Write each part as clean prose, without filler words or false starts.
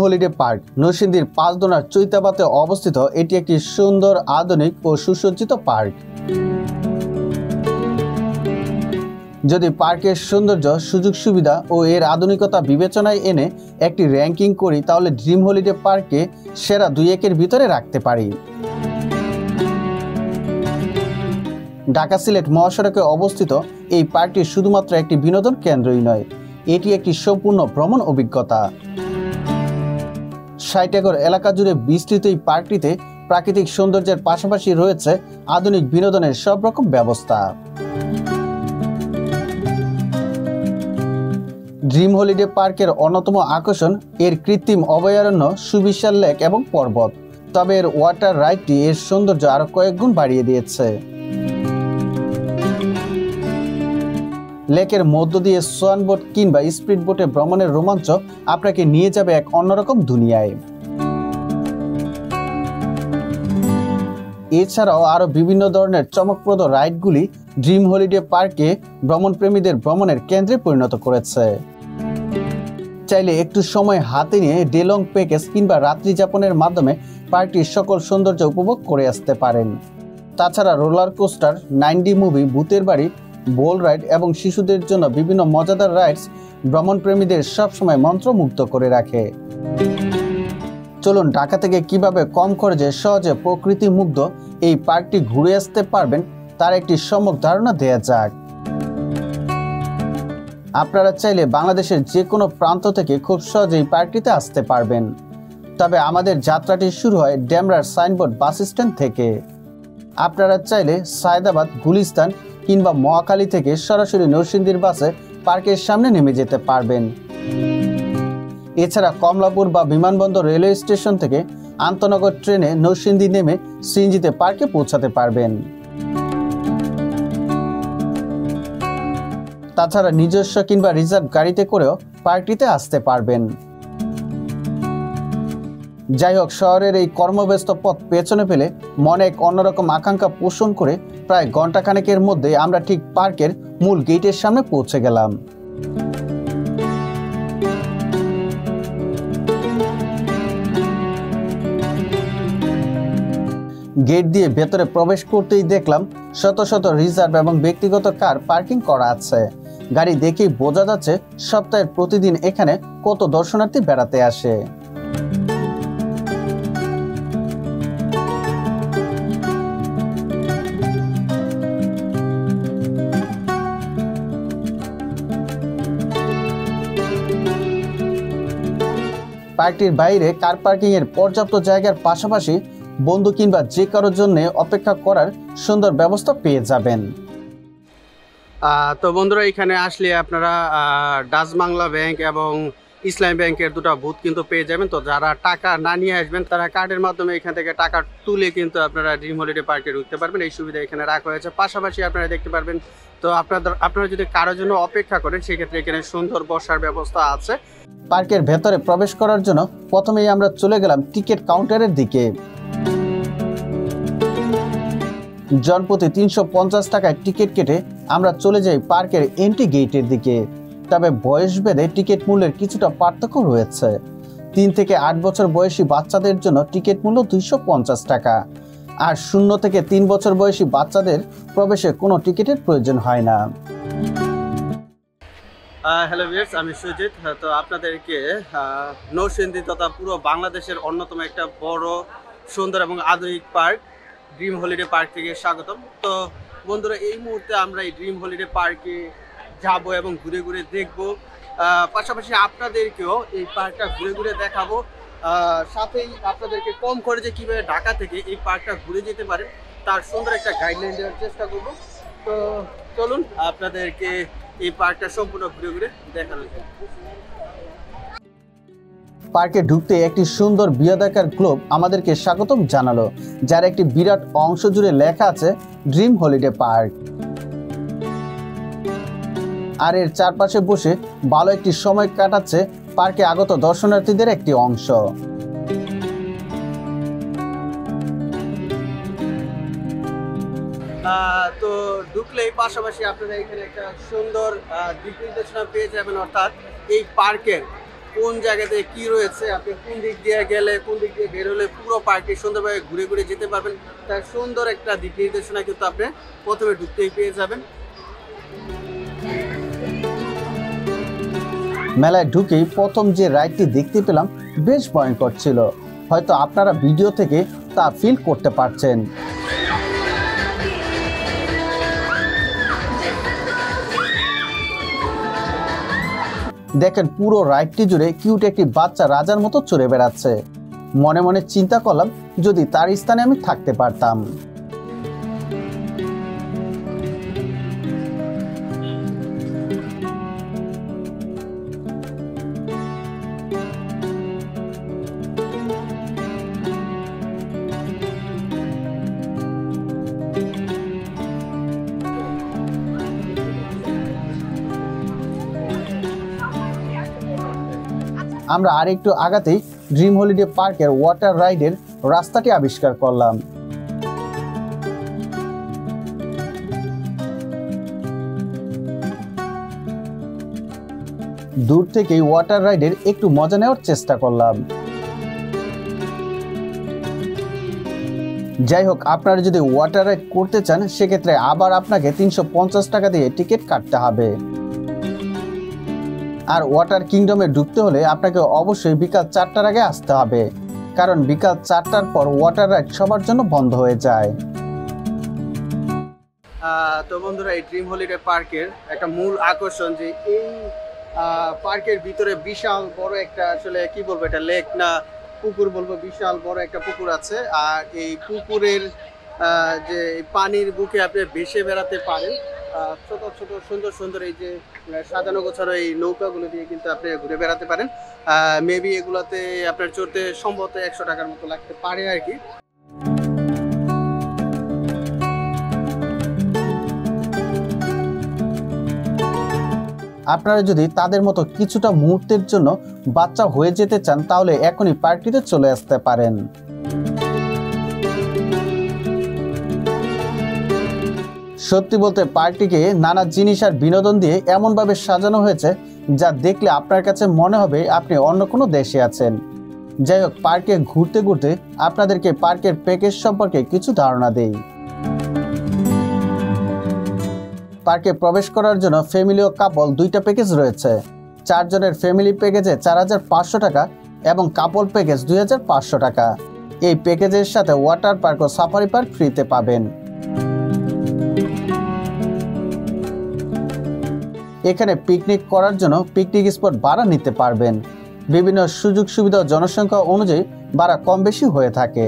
Holiday park নরসিংদীর পাঁচদোনার চৈতাবাতে অবস্থিত। এটি একটি সুন্দর, আধুনিক ও সুসজ্জিত পার্ক। যদি পার্কের সৌন্দর্য, সুযোগ সুবিধা ও এর আধুনিকতা বিবেচনায় এনে একটি র্যাঙ্কিং করি, তাহলে ড্রিম হলিডে পার্কে সেরা 2-1-এর ভিতরে রাখতে পারি। ঢাকা সিলেট মহাসড়কে অবস্থিত এই পার্কটি শুধুমাত্র একটি বিনোদন কেন্দ্রই নয়, এটি একটি সম্পূর্ণ ভ্রমণ অভিজ্ঞতা। 60 একর এলাকা জুড়ে বিস্তৃত এই পার্কটিতে প্রাকৃতিক সৌন্দর্যের পাশাপাশি রয়েছে আধুনিক বিনোদনের সব রকম ব্যবস্থা। ড্রিম হলিডে পার্কের অন্যতম আকর্ষণ এর কৃত্রিম অভয়ারণ্য, সুবিশাল লেক এবং পর্বত। তবে এর ওয়াটার রাইডটি এর সৌন্দর্য আরো কয়েক গুণ বাড়িয়ে দিয়েছে। লেকের মধ্য দিয়ে সোয়ান বোট কিংবা স্পিড বোটে ভ্রমণের রোমাঞ্চ আপনাকে নিয়ে যাবে এক অন্যরকম দুনিয়ায়। এছাড়াও আরো বিভিন্ন ধরনের চমকপ্রদ রাইডগুলি ড্রিম হলিডে পার্কে ভ্রমণপ্রেমীদের ভ্রমণের কেন্দ্রে পরিণত করেছে। চাইলে একটু সময় হাতে নিয়ে ডে-লং প্যাকেজ কিংবা রাত্রি যাপনের মাধ্যমে পার্কটির সকল সৌন্দর্য উপভোগ করে আসতে পারেন। তাছাড়া রোলার কোস্টার, 9D মুভি, ভূতের বাড়ি, বোল রাইড এবং শিশুদের জন্য বিভিন্ন মজাদার রাইডস ভ্রমণপ্রেমীদের সবসময় মন্ত্রমুগ্ধ করে রাখে। চলুন ঢাকা থেকে কিভাবে কম খরচে সহজে প্রকৃতি মুগ্ধ এই পার্কটি ঘুরে আসতে পারবেন তার একটি সম্যক ধারণা দেয়া যাক। আপনারা চাইলে বাংলাদেশের যে কোনো প্রান্ত থেকে খুব সহজে এই পার্কটিতে আসতে পারবেন। তবে আমাদের যাত্রাটি শুরু হয় ডেমরার সাইনবোর্ড বাস স্ট্যান্ড থেকে। আপনারা চাইলে সায়দাবাদ, গুলিস্তান কিংবা মহাখালী থেকে সরাসরি নরসিংদীর বাসে পার্কের সামনে নেমে যেতে পারবেন। এছাড়া কমলাপুর বা বিমানবন্দর রেলওয়ে স্টেশন থেকে আন্তনগর ট্রেনে নরসিংদী নেমে সিএনজিতে পার্কে পৌঁছাতে পারবেন। তাছাড়া নিজস্ব কিংবা রিজার্ভ গাড়িতে করেও পার্কটিতে আসতে পারবেন। যাই হোক, শহরের এই কর্মব্যস্ত পথ পেছনে ফেলে মনে এক অন্যরকম আকাঙ্ক্ষা পোষণ করে প্রায় ঘন্টাখানেকের মধ্যে আমরা ঠিক পার্কের মূল গেটের সামনে পৌঁছে গেলাম। গেট দিয়ে ভেতরে প্রবেশ করতেই দেখলাম শত শত রিজার্ভ এবং ব্যক্তিগত কার পার্কিং করা আছে। গাড়ি দেখেই বোঝা যাচ্ছে সপ্তাহের প্রতিদিন এখানে কত দর্শনার্থী বেড়াতে আসে। পার্কটির বাইরে কার পার্কিং এর পর্যাপ্ত জায়গার পাশাপাশি বন্ধু কিংবা যে কারোর জন্য অপেক্ষা করার সুন্দর ব্যবস্থা পেয়ে যাবেন। তো বন্ধুরা, এখানে আসলে আপনারা ডাচ বাংলা ব্যাংক এবং ইসলামী ব্যাংকের দুটো বুথ কিন্তু পেয়ে যাবেন। তো যারা টাকা না নিয়ে আসবেন তারা কার্ডের মাধ্যমে এখান থেকে টাকা তুলে কিন্তু আপনারা ড্রিম হলিডে পার্কে ঢুকতে পারবেন। এই সুবিধা এখানে রাখা হয়েছে। পাশাপাশি আপনারা দেখতে পারবেন, তো আপনারা যদি কারোর জন্য অপেক্ষা করেন সেক্ষেত্রে এখানে সুন্দর বসার ব্যবস্থা আছে। পার্কের ভেতরে প্রবেশ করার জন্য প্রথমেই আমরা চলে গেলাম টিকিট কাউন্টারের দিকে। জনপ্রতি 350 টাকায় টিকিট কেটে আমরা চলে যাই পার্কের এন্ট্রি গেটের দিকে। তবে বয়স ভেদে টিকিট মূল্যের কিছুটা পার্থক্য রয়েছে। 3 থেকে 8 বছর বয়সী বাচ্চাদের জন্য টিকিট মূল্য 250 টাকা, আর 0 থেকে 3 বছর বয়সী বাচ্চাদের প্রবেশে কোনো টিকিটের প্রয়োজন হয় না। হ্যালো ভিউয়ার্স, আমি সুজিত। তো আপনাদেরকে নরসিংদী তথা পুরো বাংলাদেশের অন্যতম একটা বড়, সুন্দর এবং আধুনিক পার্ক ড্রিম হলিডে পার্ক থেকে স্বাগতম। তো বন্ধুরা, এই মুহূর্তে আমরা এই ড্রিম হলিডে পার্কে যাব এবং ঘুরে ঘুরে দেখব। পাশাপাশি আপনাদেরকেও এই পার্কটা ঘুরে ঘুরে দেখাবো। সাথেই আপনাদেরকে কম খরচে কীভাবে ঢাকা থেকে এই পার্কটা ঘুরে যেতে পারেন তার সুন্দর একটা গাইডলাইন দেওয়ার চেষ্টা করব। তো চলুন আপনাদেরকে এই পার্কটা সম্পূর্ণ ঘুরে ঘুরে দেখানো যায়। পার্কে ঢুকতে একটি সুন্দর বৃহদাকার গ্লোব আমাদেরকে স্বাগতম জানালো, যার একটি বিরাট অংশ জুড়ে লেখা আছে ড্রিম হলিডে পার্ক। আর এর চারপাশে বসে ভালো একটি সময় কাটাচ্ছে পার্কে আগত দর্শনার্থীদের একটি অংশ। তো ঢুকলেই পাশাপাশি আপনারা এখানে একটা সুন্দর দিক নির্দেশনা পেয়ে যাবেন, অর্থাৎ এই পার্কের কোন জায়গাতে কি রয়েছে, আপনি কোন দিক দিয়ে গেলে কোন দিক দিয়ে বের হলে পুরো পার্কটি সুন্দরভাবে ঘুরে ঘুরে যেতে পারবেন, তার সুন্দর একটা দিক নির্দেশনা কিন্তু আপনি প্রথমে ঢুকতেই পেয়ে যাবেন। মেলায় ঢুকেই প্রথম যে রাইডটি দেখতে পেলাম বেশ ভয়ঙ্কর ছিল, হয়তো আপনারা ভিডিও থেকে তা ফিল করতে পারছেন। দেখেন পুরো রাইডটি জুড়ে কিউট একটি বাচ্চা রাজার মতো চড়ে বেড়াচ্ছে। মনে মনে চিন্তা করলাম যদি তার স্থানে আমি থাকতে পারতাম। আমরা আরেকটু আগাতেই ড্রিম হলিডে পার্কের ওয়াটার রাইডের রাস্তাটি আবিষ্কার করলাম। দূর থেকেই ওয়াটার রাইডের একটু মজা নেওয়ার চেষ্টা করলাম। যাই হোক, আপনারা যদি ওয়াটার রাইড করতে চান সেক্ষেত্রে আবার আপনাকে 350 টাকা দিয়ে টিকিট কাটতে হবে। আর ওয়াটার কিংডমে ঢুকতে হলে আপনাকে অবশ্যই বিকাল 4টার আগে আসতে হবে, কারণ বিকাল 4টার পর ওয়াটার রাইড সবার জন্য বন্ধ হয়ে যায়। তো বন্ধুরা, এই ড্রিম হলিডে পার্কের একটা মূল আকর্ষণ যে এই পার্কের ভিতরে বিশাল বড় একটা, আসলে কি বলবো, এটা লেক না পুকুর বলবো, বিশাল বড় একটা পুকুর আছে। আর এই পুকুরের যে পানির বুকে আপনি ভেসে বেড়াতে পারেন। ছোট ছোট সুন্দর সুন্দর এই যে সাজানো গোছানো এই নৌকাগুলো দিয়ে কিন্তু আপনি ঘুরে বেড়াতে পারেন। মেবি এগুলোতে আপনার চড়তে সম্ভবত 100 টাকার মতো লাগতে পারে আর কি। আপনারা যদি তাদের মতো কিছুটা মুহূর্তের জন্য বাচ্চা হয়ে যেতে চান তাহলে এখনই পার্কটিতে চলে আসতে পারেন। সত্যি বলতে পার্কটিকে নানা জিনিস আর বিনোদন দিয়ে এমনভাবে সাজানো হয়েছে যা দেখলে আপনার কাছে মনে হবে আপনি অন্য কোনো দেশে আছেন। যাই হোক, পার্কে ঘুরতে ঘুরতে আপনাদেরকে পার্কের প্যাকেজ সম্পর্কে কিছু ধারণা দেই। পার্কে প্রবেশ করার জন্য ফ্যামিলি ও কাপল দুইটা প্যাকেজ রয়েছে। 4 জনের ফ্যামিলি প্যাকেজে 4500 টাকা এবং কাপল প্যাকেজ 2500 টাকা। এই প্যাকেজের সাথে ওয়াটার পার্ক ও সাফারি পার্ক ফ্রিতে পাবেন। এখানে পিকনিক করার জন্য পিকনিক স্পট ভাড়া নিতে পারবেন। বিভিন্ন সুযোগ সুবিধা ও জনসংখ্যা অনুযায়ী ভাড়া কম বেশি হয়ে থাকে।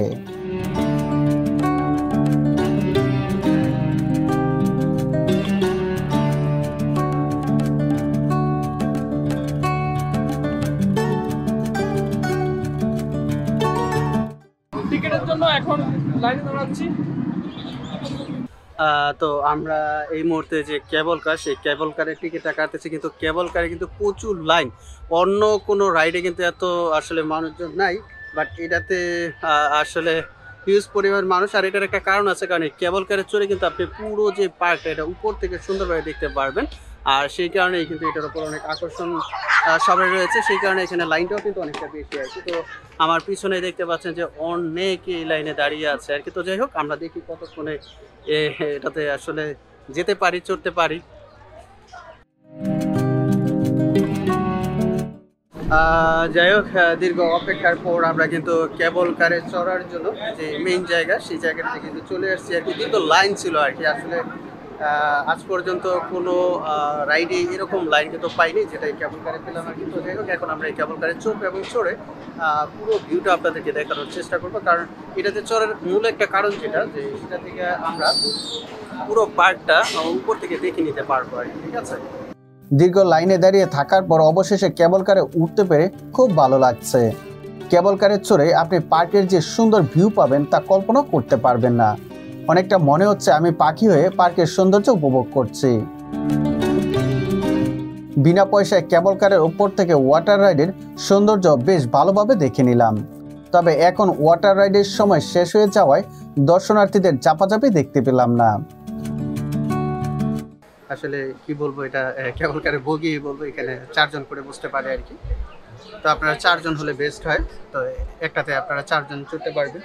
টিকিটের জন্য এখন লাইনে দাঁড়াচ্ছি। তো আমরা এই মুহূর্তে যে কেবল কার, সেই কেবল কারের টিকিটটা কাটতেছি, কিন্তু কেবল কারে কিন্তু প্রচুর লাইন। অন্য কোনো রাইডে কিন্তু এত আসলে মানুষজন নাই, বাট এটাতে আসলে হিউজ পরিমাণ মানুষ। আর এটার একটা কারণ আছে, কারণ এই কেবল কারে চড়ে কিন্তু আপনি পুরো যে পার্কটা এটা উপর থেকে সুন্দরভাবে দেখতে পারবেন। আর সেই কারণেই কিন্তু এটার উপর অনেক আকর্ষণ সবাই রয়েছে, সেই কারণে এখানে লাইনটাও কিন্তু অনেকটা বেশি আছে। তো আমার পিছনে দেখতে পাচ্ছেন যে অনেক এই লাইনে দাঁড়িয়ে আছে আর কি। তো যাই হোক, আমরা দেখি কতক্ষণে এটাতে আসলে যেতে পারি, চড়তে পারি। যাই হোক, দীর্ঘ অপেক্ষার পর আমরা কিন্তু কেবল কারে চড়ার জন্য যে মেইন জায়গা, সেই জায়গাটাতে কিন্তু চলে আসছি আর কি। দীর্ঘ লাইন ছিল আর কি। আসলে আজ পর্যন্ত কোনো রাইডে এরকম লাইন কিন্তু পাইনি, যেটা এই কেবল কারে পেলাম আর কি। তো যাই হোক, এখন আমরা এই কেবল কারে চড়বো এবং চড়ে পুরো ভিউটা আপনাদেরকে দেখানোর চেষ্টা করবো, কারণ এটাতে চড়ার মূল একটা কারণ যেটা, যে সেটা থেকে আমরা পুরো পার্কটা উপর থেকে দেখে নিতে পারবো আর কি। ঠিক আছে, দীর্ঘ লাইনে দাঁড়িয়ে থাকার পর অবশেষে কেবল কারে উঠতে পেরে খুব ভালো লাগছে। কেবল কারে চড়ে আপনি পার্কের যে সুন্দর ভিউ পাবেন তা কল্পনা করতে পারবেন না। অনেকটা মনে হচ্ছে আমি পাখি হয়ে পার্কের সৌন্দর্য উপভোগ করছি। বিনা পয়সায় কেবল কারের উপর থেকে ওয়াটার রাইডের সৌন্দর্য বেশ ভালোভাবে দেখে নিলাম। তবে এখন ওয়াটার রাইডের সময় শেষ হয়ে যাওয়ায় দর্শনার্থীদের চাপাচাপি দেখতে পেলাম না। আসলে কি বলবো, এটা কেবল কারে বগি বলবো, এখানে 4 জন করে বসতে পারে আর কি। তো আপনারা 4 জন হলে বেস্ট হয়। তো একটাতে আপনারা 4 জন চড়তে পারবেন।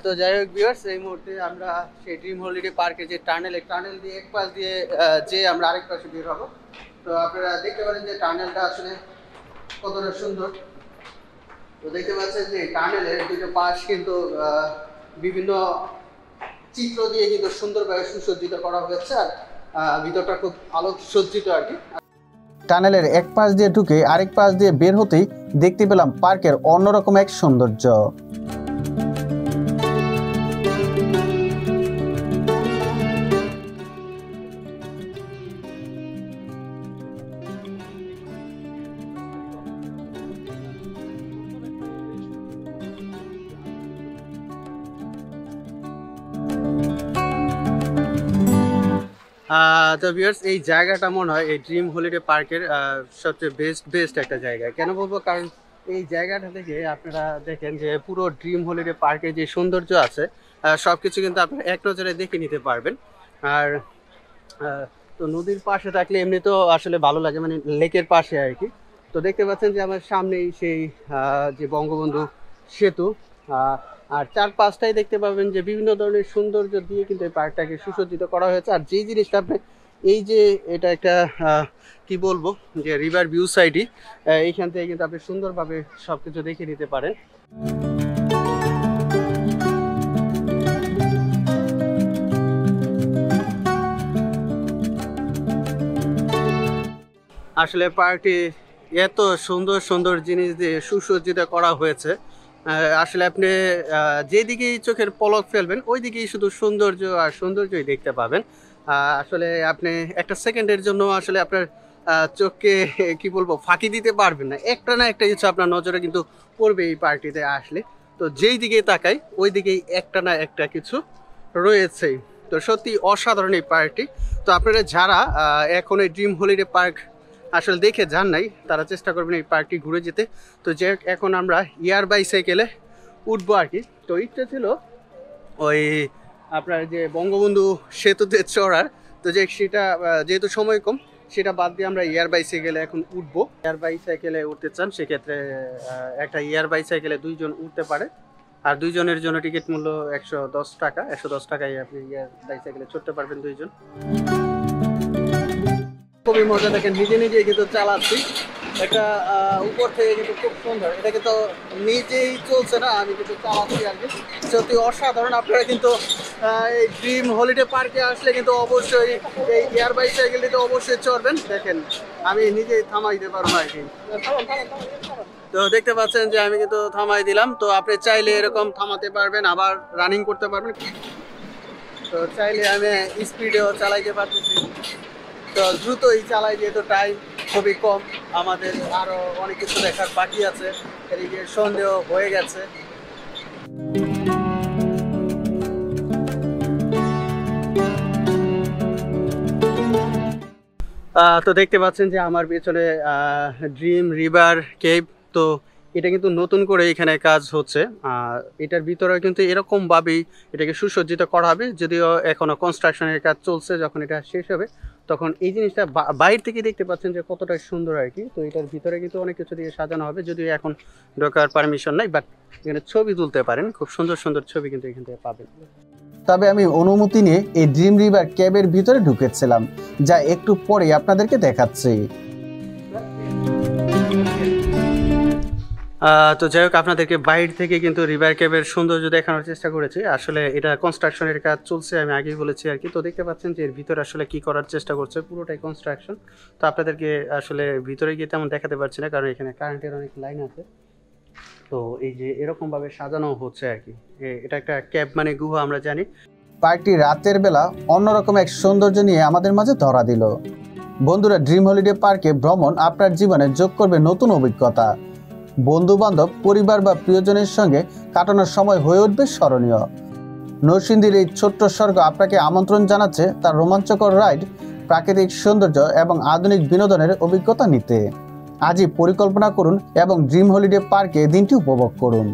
তো যাই হোক ভিউয়ার্স, এই মুহূর্তে আমরা সেই ড্রিম হলিডে পার্কে যে টানেল দিয়ে এক পাশ দিয়ে যে আমরা আরেক পাশে বের হবো। তো আপনারা দেখতে পারেন যে টানেলটা আসলে কতটা সুন্দর। তো দেখতে পাচ্ছেন যে টানেলের দুটো পাশ কিন্তু বিভিন্ন চিত্র দিয়ে কিন্তু সুন্দরভাবে সুসজ্জিত করা হয়েছে, আর ভিতরটা খুব আলোকসজ্জিত আর কি। টানেলের এক পাশ দিয়ে ঢুকে আরেক পাশ দিয়ে বের হতেই দেখতে পেলাম পার্কের অন্যরকম এক সৌন্দর্য। তো ভিউয়ার্স, এই জায়গাটা মনে হয় এই ড্রিম হলিডে পার্কের সবচেয়ে বেস্ট একটা জায়গা। কেন বলবো, কারণ এই জায়গাটা থেকে আপনারা দেখেন যে পুরো ড্রিম হলিডে পার্কের যে সৌন্দর্য আছে সব কিছু কিন্তু আপনারা এক নজরে দেখে নিতে পারবেন। আর তো নদীর পাশে থাকলে এমনি তো আসলে ভালো লাগে, মানে লেকের পাশে আর কি। তো দেখতে পাচ্ছেন যে আমার সামনেই সেই যে বঙ্গবন্ধু সেতু, আর চারপাশটাই দেখতে পাবেন যে বিভিন্ন ধরনের সৌন্দর্য দিয়ে কিন্তু এই পার্কটাকে সুসজ্জিত করা হয়েছে। আর যেই জিনিসটা আপনি এই যে এটা একটা কি বলবো যে রিভার ভিউ সাইডই, এইখান থেকে কিন্তু আপনি সুন্দরভাবে সব কিছু দেখে নিতে পারেন। আসলে পার্কটি এত সুন্দর জিনিস দিয়ে সুসজ্জিত করা হয়েছে, আসলে আপনি যেদিকেই চোখের পলক ফেলবেন ওই দিকেই শুধু সৌন্দর্য আর সৌন্দর্যই দেখতে পাবেন। আসলে আপনি একটা সেকেন্ডের জন্য আসলে আপনার চোখকে কি বলবো ফাঁকি দিতে পারবেন না, একটা না একটা কিছু আপনার নজরে কিন্তু পড়বে এই পার্কটিতে আসলে। তো যেই দিকেই তাকাই ওই দিকেই একটা না একটা কিছু রয়েছেই। তো সত্যি অসাধারণ এই পার্কটি। তো আপনারা যারা এখন এই ড্রিম হলিডে পার্ক আসলে দেখে যান নাই, তারা চেষ্টা করবেন এই পার্কটি ঘুরে যেতে। তো যে এখন আমরা এয়ার বাইসাইকেলে উঠবো আর কি। তো ইচ্ছা ছিল ওই আপনার যে বঙ্গবন্ধু সেতুতে চড়ার, তো যে সেটা যেহেতু সময় কম, সেটা বাদ দিয়ে আমরা এয়ার বাইসাইকেলে এখন উঠবো। এয়ার বাইসাইকেলে উঠতে চান সেক্ষেত্রে একটা এয়ার বাইসাইকেলে 2 জন উঠতে পারে, আর 2 জনের জন্য টিকিট মূল্য 110 টাকা। 110 টাকায় আপনি এয়ার বাইসাইকেলে চড়তে পারবেন 2 জন। খুবই মজা, দেখেন নিজে কিন্তু চালাচ্ছি একটা উপর থেকে কিন্তু খুব সুন্দর। এটা কিন্তু নিজেই চলছে না, আমি কিন্তু চালাচ্ছি আর কি। সত্যি অসাধারণ। আপনারা কিন্তু এই ড্রিম হলিডে পার্কে আসলে কিন্তু অবশ্যই এই এয়ার বাইসাইকেলটিতে অবশ্যই চড়বেন। দেখেন আমি নিজেই থামাই দিতে পারবো আর কি। তো দেখতে পাচ্ছেন যে আমি কিন্তু থামাই দিলাম। তো আপনি চাইলে এরকম থামাতে পারবেন, আবার রানিং করতে পারবেন। তো চাইলে আমি স্পিডেও চালাইতে পারতেছি। তো দ্রুতই চালাই, যেহেতু টাইম খুবই কম, আমাদের আরো অনেক কিছু দেখার বাকি আছে। এদিকে সন্দেহ হয়ে গেছে। তো দেখতে পাচ্ছেন যে আমার পেছনে ড্রিম রিভার কেভ। তো এটা কিন্তু নতুন করে এখানে কাজ হচ্ছে। এটার ভিতরে কিন্তু এরকমভাবেই এটাকে সুসজ্জিত করা হবে, যদিও এখনো কনস্ট্রাকশনের কাজ চলছে। যখন এটা শেষ হবে তখন এই জিনিসটা বাইরে থেকে দেখতে পাচ্ছেন যে কতটা সুন্দর আর কি। তো এটার ভিতরে কিন্তু অনেক কিছু দিয়ে সাজানো হবে, যদিও এখন ঢোকার পারমিশন নাই, বাট এখানে ছবি তুলতে পারেন। খুব সুন্দর ছবি কিন্তু এখান থেকে পাবেন। তবে আমি অনুমতি নিয়ে এই ড্রিম রিভার কেবের ভিতরে ঢুকেছিলাম, যা একটু পরে আপনাদেরকে দেখাচ্ছি। তো যাই হোক, আপনাদেরকে বাইরে থেকে কিন্তু রিভার কেবের সৌন্দর্য দেখানোর চেষ্টা করেছি। আসলে এটা কনস্ট্রাকশনের কাজ চলছে, আমি আগেই বলেছি আর কি। তো দেখতে পাচ্ছেন যে এর ভিতরে আসলে কি করার চেষ্টা করছে, পুরোটাই কনস্ট্রাকশন। তো আপনাদেরকে আসলে ভিতরে গিয়ে তেমন দেখাতে পারছি না, কারণ এখানে কারেন্টের অনেক লাইন আছে। তো এই যে এরকম ভাবে সাজানো হচ্ছে আর কি। এটা একটা ক্যাব মানে গুহা, আমরা জানি। পার্কটি রাতের বেলা অন্যরকম এক সৌন্দর্য নিয়ে আমাদের মাঝে ধরা দিল। বন্ধুরা, ড্রিম হলিডে পার্কে ভ্রমণ আপনার জীবনে যোগ করবে নতুন অভিজ্ঞতা। বন্ধু বান্ধব, পরিবার বা প্রিয়জনের সঙ্গে কাটানোর সময় হয়ে উঠবে স্মরণীয়। নরসিংদীর এই ছোট্ট স্বর্গ আপনাকে আমন্ত্রণ জানাচ্ছে তার রোমাঞ্চকর রাইড, প্রাকৃতিক সৌন্দর্য এবং আধুনিক বিনোদনের অভিজ্ঞতা নিতে। আজই পরিকল্পনা করুন এবং ড্রিম হলিডে পার্কে দিনটি উপভোগ করুন।